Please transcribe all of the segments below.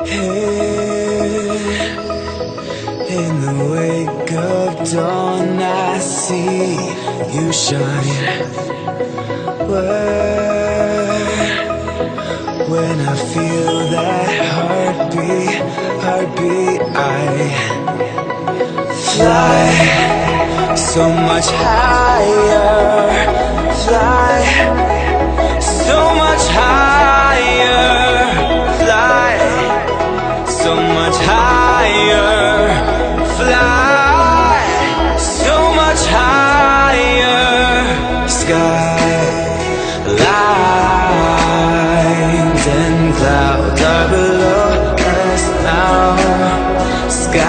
Here in the wake of dawn, I see you shine. When I feel that heartbeat, I fly so much higher, fly so much higher, fly so much higher, fly so much higher. Skylines and clouds are below us now. Skydive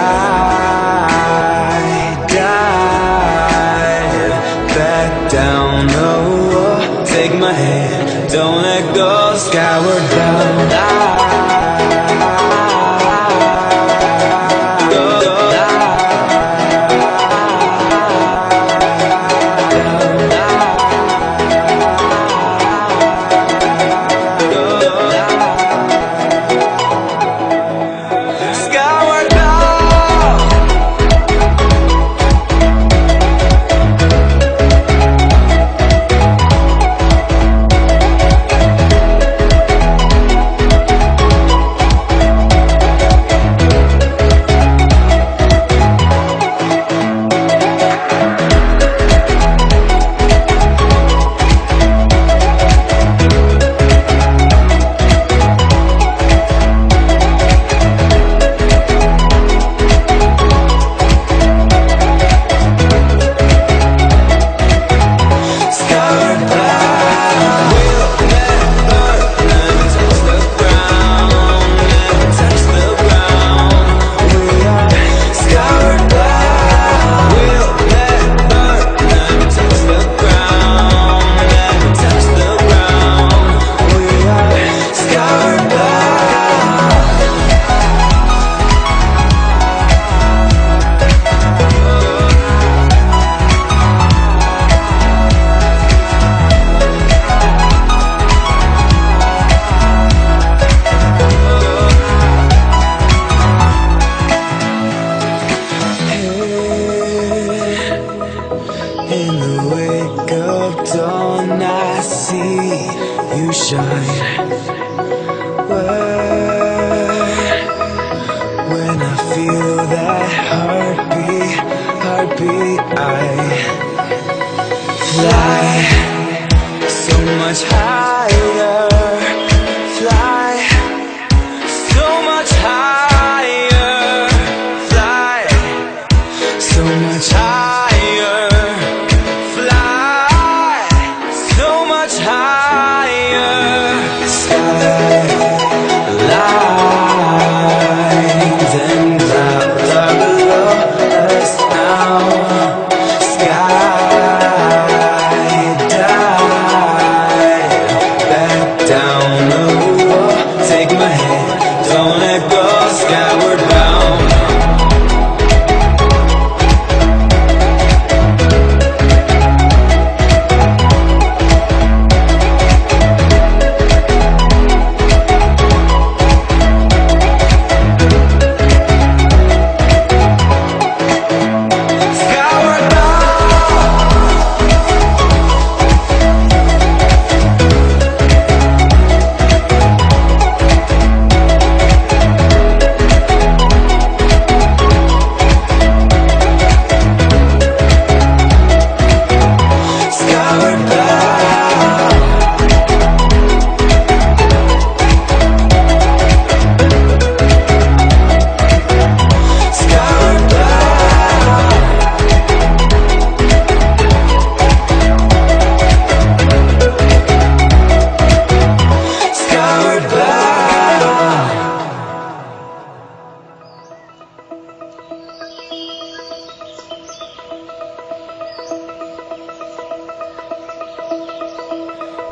back down the wall. Take my hand, don't let go. Skyward bound. In the wake of dawn, I see you shine. When I feel that heartbeat, I fly so much higher, fly so much higher, fly so much higher. Skylines and clouds are below us now. Skydive back down the wall. Take my hand, don't let go. Skyward bound.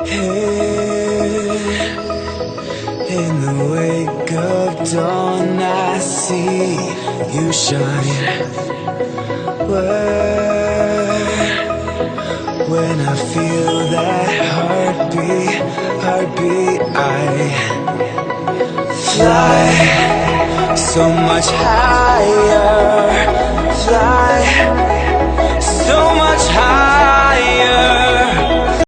Here in the wake of dawn, I see you shine. When I feel that heartbeat, I fly so much higher. Fly